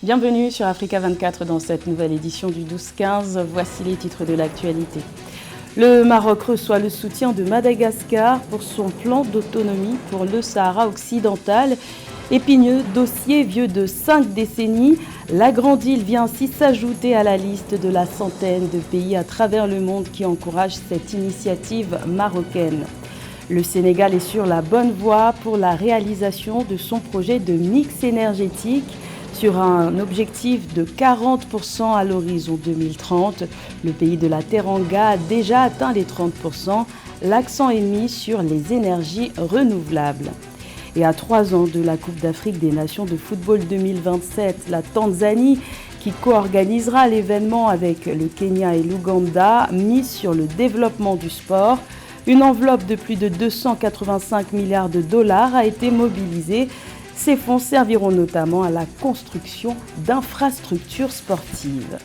Bienvenue sur Africa 24 dans cette nouvelle édition du 12-15. Voici les titres de l'actualité. Le Maroc reçoit le soutien de Madagascar pour son plan d'autonomie pour le Sahara occidental. Épineux dossier vieux de 5 décennies, la Grande Île vient ainsi s'ajouter à la liste de la centaine de pays à travers le monde qui encouragent cette initiative marocaine. Le Sénégal est sur la bonne voie pour la réalisation de son projet de mix énergétique sur un objectif de 40% à l'horizon 2030. Le pays de la Teranga a déjà atteint les 30%. L'accent est mis sur les énergies renouvelables. Et à 3 ans de la Coupe d'Afrique des Nations de football 2027, la Tanzanie, qui co-organisera l'événement avec le Kenya et l'Ouganda, mise sur le développement du sport. Une enveloppe de plus de 285 milliards de dollars a été mobilisée. Ces fonds serviront notamment à la construction d'infrastructures sportives.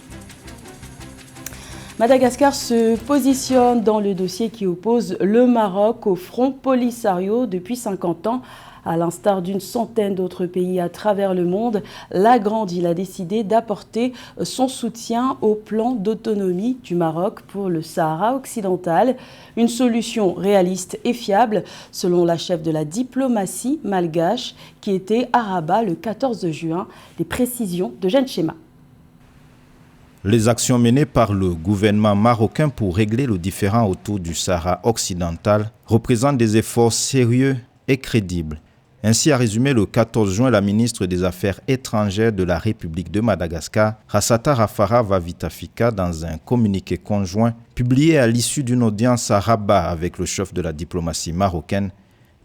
Madagascar se positionne dans le dossier qui oppose le Maroc au Front Polisario depuis 50 ans. À l'instar d'une centaine d'autres pays à travers le monde, la Grande Île a décidé d'apporter son soutien au plan d'autonomie du Maroc pour le Sahara occidental. Une solution réaliste et fiable, selon la chef de la diplomatie malgache, qui était à Rabat le 14 juin. Les précisions de Jeanne Chema. Les actions menées par le gouvernement marocain pour régler le différend autour du Sahara occidental représentent des efforts sérieux et crédibles. Ainsi a résumé le 14 juin la ministre des Affaires étrangères de la République de Madagascar, Rassata Rafara-Vavitafika, dans un communiqué conjoint publié à l'issue d'une audience à Rabat avec le chef de la diplomatie marocaine,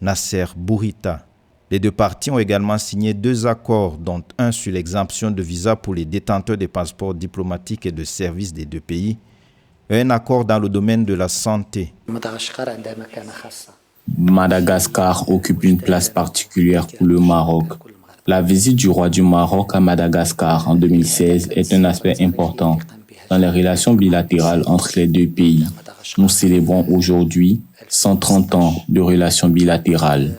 Nasser Bourita. Les deux parties ont également signé 2 accords, dont un sur l'exemption de visa pour les détenteurs des passeports diplomatiques et de services des 2 pays, et un accord dans le domaine de la santé. Madagascar occupe une place particulière pour le Maroc. La visite du roi du Maroc à Madagascar en 2016 est un aspect important dans les relations bilatérales entre les 2 pays. Nous célébrons aujourd'hui 130 ans de relations bilatérales.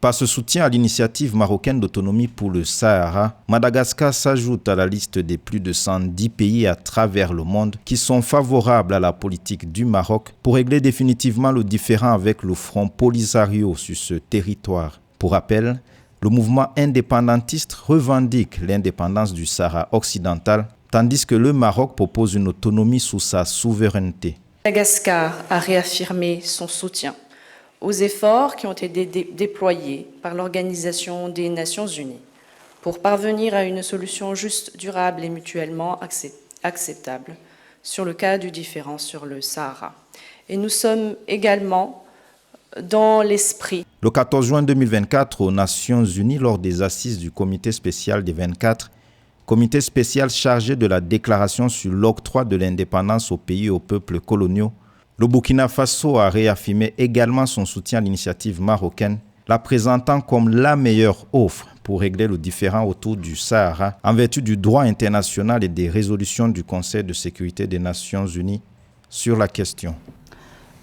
Par ce soutien à l'initiative marocaine d'autonomie pour le Sahara, Madagascar s'ajoute à la liste des plus de 110 pays à travers le monde qui sont favorables à la politique du Maroc pour régler définitivement le différend avec le Front Polisario sur ce territoire. Pour rappel, le mouvement indépendantiste revendique l'indépendance du Sahara occidental, tandis que le Maroc propose une autonomie sous sa souveraineté. Madagascar a réaffirmé son soutien aux efforts qui ont été déployés par l'Organisation des Nations Unies pour parvenir à une solution juste, durable et mutuellement acceptable sur le cas du différend sur le Sahara. Et nous sommes également dans l'esprit. Le 14 juin 2024, aux Nations Unies, lors des assises du Comité spécial des 24, comité spécial chargé de la déclaration sur l'octroi de l'indépendance aux pays et aux peuples coloniaux, le Burkina Faso a réaffirmé également son soutien à l'initiative marocaine, la présentant comme la meilleure offre pour régler le différend autour du Sahara en vertu du droit international et des résolutions du Conseil de sécurité des Nations Unies sur la question.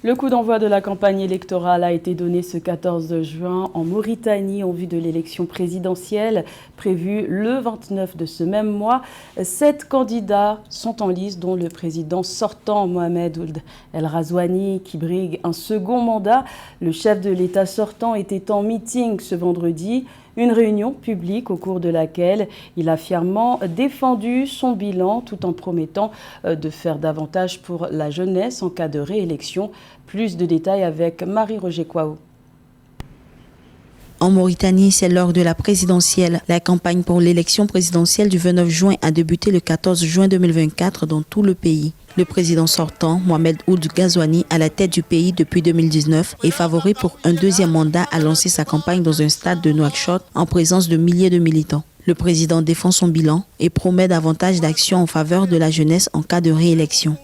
Le coup d'envoi de la campagne électorale a été donné ce 14 juin en Mauritanie en vue de l'élection présidentielle prévue le 29 de ce même mois. 7 candidats sont en lice, dont le président sortant Mohamed Ould El Razouani qui brigue un second mandat. Le chef de l'État sortant était en meeting ce vendredi. Une réunion publique au cours de laquelle il a fièrement défendu son bilan tout en promettant de faire davantage pour la jeunesse en cas de réélection. Plus de détails avec Marie-Roger Kouaou. En Mauritanie, c'est l'heure de la présidentielle. La campagne pour l'élection présidentielle du 29 juin a débuté le 14 juin 2024 dans tout le pays. Le président sortant, Mohamed Ould Ghazouani, à la tête du pays depuis 2019, est favori pour un 2e mandat à lancer sa campagne dans un stade de Nouakchott en présence de milliers de militants. Le président défend son bilan et promet davantage d'actions en faveur de la jeunesse en cas de réélection.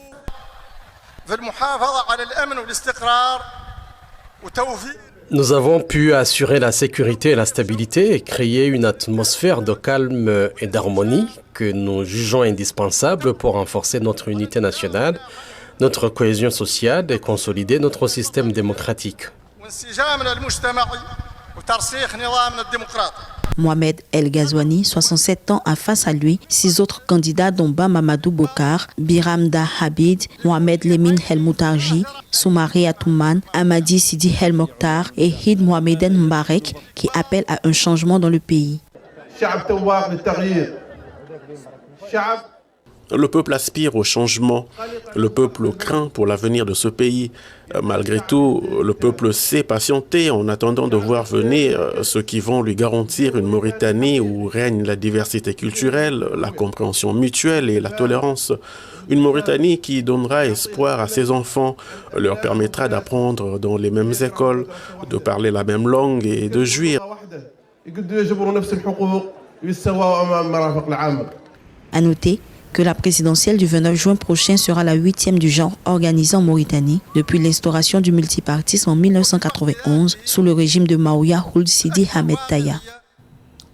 Nous avons pu assurer la sécurité et la stabilité et créer une atmosphère de calme et d'harmonie que nous jugeons indispensable pour renforcer notre unité nationale, notre cohésion sociale et consolider notre système démocratique. Mohamed El Ghazouani, 67 ans, a face à lui 6 autres candidats dont Mamadou Bokar, Biram Da Habid, Mohamed Lemine El Moutarji, Soumari Atouman, Amadi Sidi El Mokhtar et Hid Mohameden Mbarek qui appellent à un changement dans le pays. Le peuple aspire au changement, le peuple craint pour l'avenir de ce pays. Malgré tout, le peuple sait patienter en attendant de voir venir ceux qui vont lui garantir une Mauritanie où règne la diversité culturelle, la compréhension mutuelle et la tolérance. Une Mauritanie qui donnera espoir à ses enfants, leur permettra d'apprendre dans les mêmes écoles, de parler la même langue et de jouir. À noter que la présidentielle du 29 juin prochain sera la 8e du genre organisée en Mauritanie depuis l'instauration du multipartisme en 1991 sous le régime de Maouya Ould Sidi Ahmed Taya.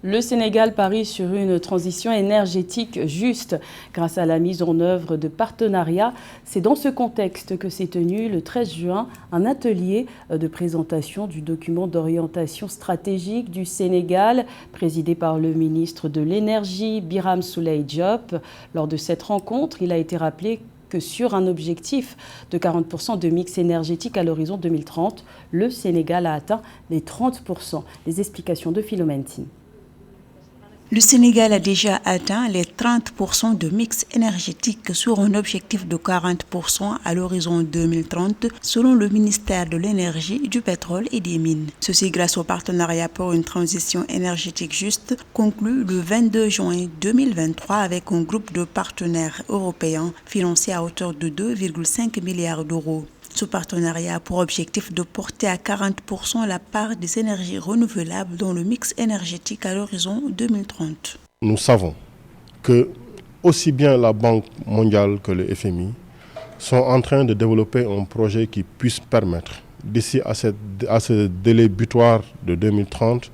Le Sénégal parie sur une transition énergétique juste grâce à la mise en œuvre de partenariats. C'est dans ce contexte que s'est tenu le 13 juin un atelier de présentation du document d'orientation stratégique du Sénégal, présidé par le ministre de l'Énergie, Birame Souleye Diop. Lors de cette rencontre, il a été rappelé que sur un objectif de 40% de mix énergétique à l'horizon 2030, le Sénégal a atteint les 30%. Les explications de Philomène Tine. Le Sénégal a déjà atteint les 30% de mix énergétique sur un objectif de 40% à l'horizon 2030, selon le ministère de l'Énergie, du Pétrole et des Mines. Ceci grâce au partenariat pour une transition énergétique juste, conclu le 22 juin 2023 avec un groupe de partenaires européens financé à hauteur de 2,5 milliards d'euros. Ce partenariat a pour objectif de porter à 40% la part des énergies renouvelables dans le mix énergétique à l'horizon 2030. Nous savons que aussi bien la Banque mondiale que le FMI sont en train de développer un projet qui puisse permettre, d'ici à ce délai butoir de 2030,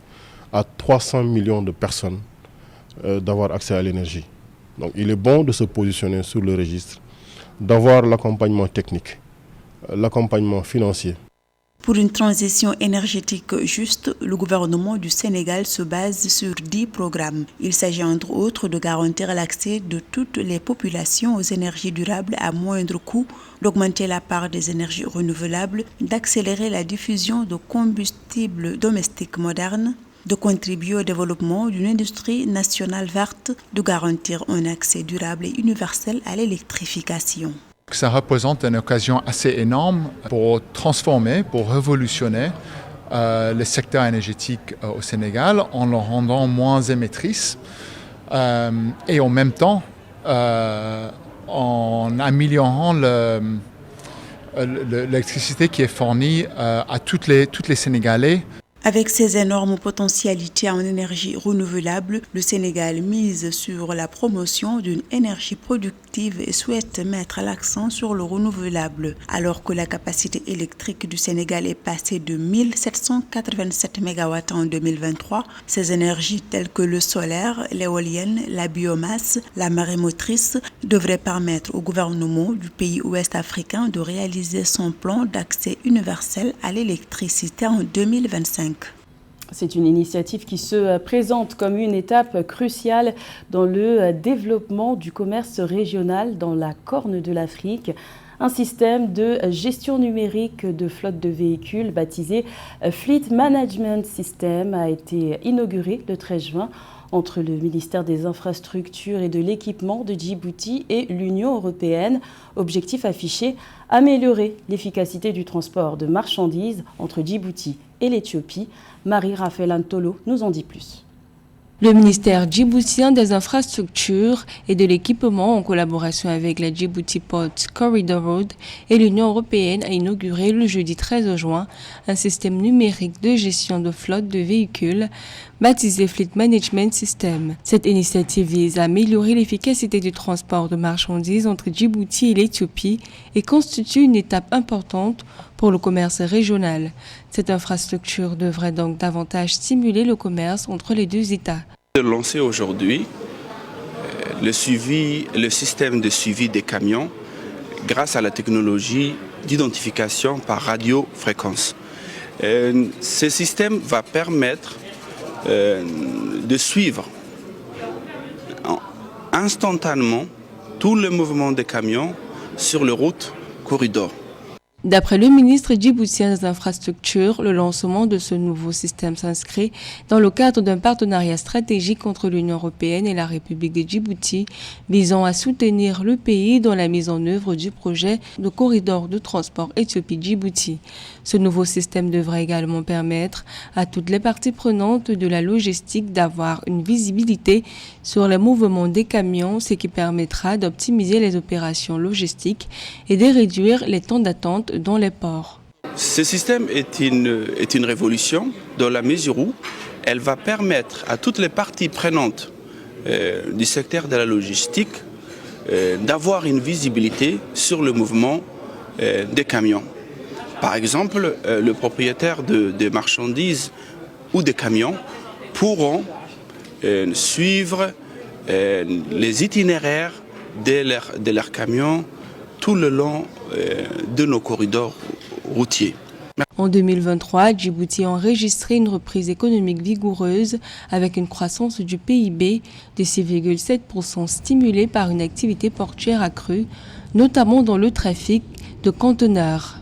à 300 millions de personnes d'avoir accès à l'énergie. Donc il est bon de se positionner sur le registre, d'avoir l'accompagnement technique, l'accompagnement financier. Pour une transition énergétique juste, le gouvernement du Sénégal se base sur 10 programmes. Il s'agit entre autres de garantir l'accès de toutes les populations aux énergies durables à moindre coût, d'augmenter la part des énergies renouvelables, d'accélérer la diffusion de combustibles domestiques modernes, de contribuer au développement d'une industrie nationale verte, de garantir un accès durable et universel à l'électrification. Ça représente une occasion assez énorme pour transformer, pour révolutionner le secteur énergétique au Sénégal en le rendant moins émettrice et en même temps en améliorant l'électricité qui est fournie à toutes les Sénégalais. Avec ses énormes potentialités en énergie renouvelable, le Sénégal mise sur la promotion d'une énergie productive et souhaite mettre l'accent sur le renouvelable. Alors que la capacité électrique du Sénégal est passée de 1787 MW en 2023, ces énergies telles que le solaire, l'éolienne, la biomasse, la marée motrice devraient permettre au gouvernement du pays ouest africain de réaliser son plan d'accès universel à l'électricité en 2025. C'est une initiative qui se présente comme une étape cruciale dans le développement du commerce régional dans la Corne de l'Afrique. Un système de gestion numérique de flotte de véhicules baptisé Fleet Management System a été inauguré le 13 juin entre le ministère des Infrastructures et de l'Équipement de Djibouti et l'Union européenne. Objectif affiché, améliorer l'efficacité du transport de marchandises entre Djibouti et l'Éthiopie. Marie-Raphaël Antolo nous en dit plus. Le ministère djiboutien des Infrastructures et de l'Équipement, en collaboration avec la Djibouti Port Corridor Road et l'Union européenne, a inauguré le jeudi 13 juin un système numérique de gestion de flotte de véhicules baptisé Fleet Management System. Cette initiative vise à améliorer l'efficacité du transport de marchandises entre Djibouti et l'Éthiopie et constitue une étape importante pour le commerce régional. Cette infrastructure devrait donc davantage stimuler le commerce entre les deux États. De lancer aujourd'hui le système de suivi des camions grâce à la technologie d'identification par radiofréquence. Ce système va permettre de suivre instantanément tout le mouvement des camions sur les routes corridors. D'après le ministre djiboutien des infrastructures, le lancement de ce nouveau système s'inscrit dans le cadre d'un partenariat stratégique entre l'Union européenne et la République de Djibouti, visant à soutenir le pays dans la mise en œuvre du projet de corridor de transport Éthiopie-Djibouti. Ce nouveau système devrait également permettre à toutes les parties prenantes de la logistique d'avoir une visibilité sur les mouvements des camions, ce qui permettra d'optimiser les opérations logistiques et de réduire les temps d'attente dans les ports. Ce système est une révolution dans la mesure où elle va permettre à toutes les parties prenantes du secteur de la logistique d'avoir une visibilité sur le mouvement des camions. Par exemple, le propriétaire de marchandises ou des camions pourront suivre les itinéraires de leurs camions tout le long de nos corridors routiers. En 2023, Djibouti a enregistré une reprise économique vigoureuse avec une croissance du PIB de 6,7% stimulée par une activité portuaire accrue, notamment dans le trafic de conteneurs.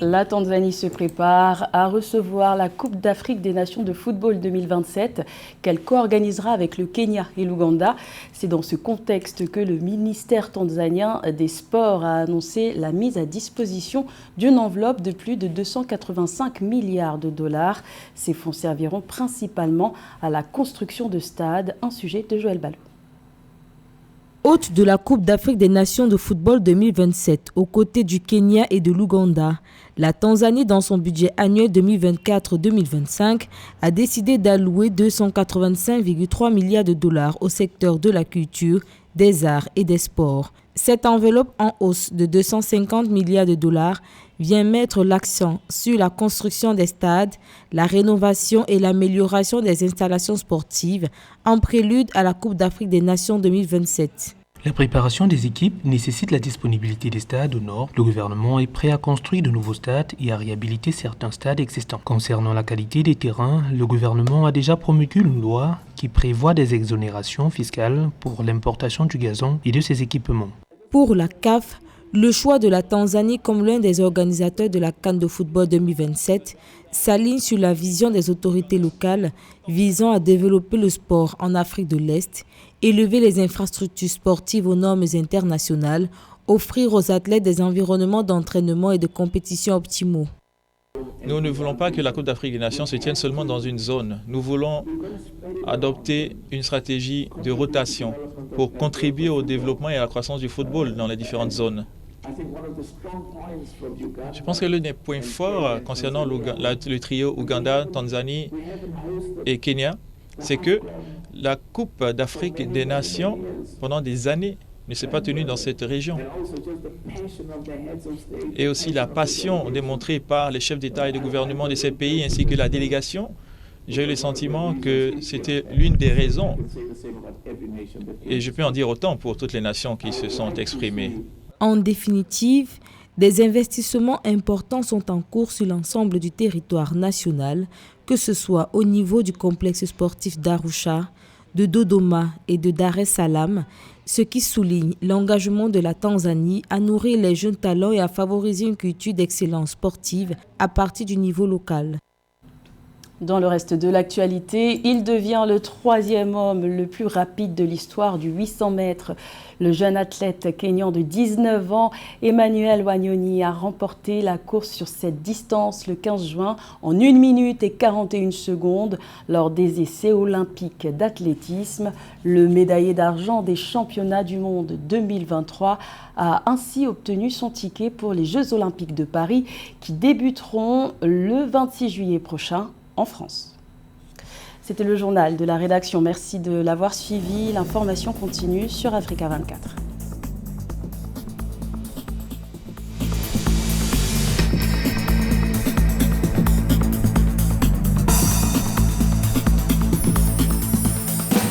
La Tanzanie se prépare à recevoir la Coupe d'Afrique des Nations de football 2027 qu'elle co-organisera avec le Kenya et l'Ouganda. C'est dans ce contexte que le ministère tanzanien des Sports a annoncé la mise à disposition d'une enveloppe de plus de 285 milliards de dollars. Ces fonds serviront principalement à la construction de stades, un sujet de Joël Ballot. Hôte de la Coupe d'Afrique des Nations de football 2027, aux côtés du Kenya et de l'Ouganda, la Tanzanie, dans son budget annuel 2024-2025, a décidé d'allouer 285,3 milliards de dollars au secteur de la culture, des arts et des sports. Cette enveloppe en hausse de 250 milliards de dollars vient mettre l'accent sur la construction des stades, la rénovation et l'amélioration des installations sportives en prélude à la Coupe d'Afrique des Nations 2027. La préparation des équipes nécessite la disponibilité des stades au nord. Le gouvernement est prêt à construire de nouveaux stades et à réhabiliter certains stades existants. Concernant la qualité des terrains, le gouvernement a déjà promulgué une loi qui prévoit des exonérations fiscales pour l'importation du gazon et de ses équipements. Pour la CAF, le choix de la Tanzanie comme l'un des organisateurs de la CAN de football 2027 s'aligne sur la vision des autorités locales visant à développer le sport en Afrique de l'Est, élever les infrastructures sportives aux normes internationales, offrir aux athlètes des environnements d'entraînement et de compétition optimaux. Nous ne voulons pas que la Coupe d'Afrique des Nations se tienne seulement dans une zone. Nous voulons adopter une stratégie de rotation pour contribuer au développement et à la croissance du football dans les différentes zones. Je pense que l'un des points forts concernant le trio Ouganda, Tanzanie et Kenya, c'est que la Coupe d'Afrique des Nations, pendant des années, ne s'est pas tenue dans cette région. Et aussi la passion démontrée par les chefs d'État et de gouvernement de ces pays ainsi que la délégation, j'ai eu le sentiment que c'était l'une des raisons. Et je peux en dire autant pour toutes les nations qui se sont exprimées. En définitive, des investissements importants sont en cours sur l'ensemble du territoire national, que ce soit au niveau du complexe sportif d'Arusha, de Dodoma et de Dar es Salaam, ce qui souligne l'engagement de la Tanzanie à nourrir les jeunes talents et à favoriser une culture d'excellence sportive à partir du niveau local. Dans le reste de l'actualité, il devient le 3e homme le plus rapide de l'histoire du 800 mètres. Le jeune athlète kényan de 19 ans, Emmanuel Wanyonyi, a remporté la course sur cette distance le 15 juin en 1 minute et 41 secondes lors des essais olympiques d'athlétisme. Le médaillé d'argent des championnats du monde 2023 a ainsi obtenu son ticket pour les Jeux olympiques de Paris qui débuteront le 26 juillet prochain en France. C'était le journal de la rédaction. Merci de l'avoir suivi. L'information continue sur Africa 24.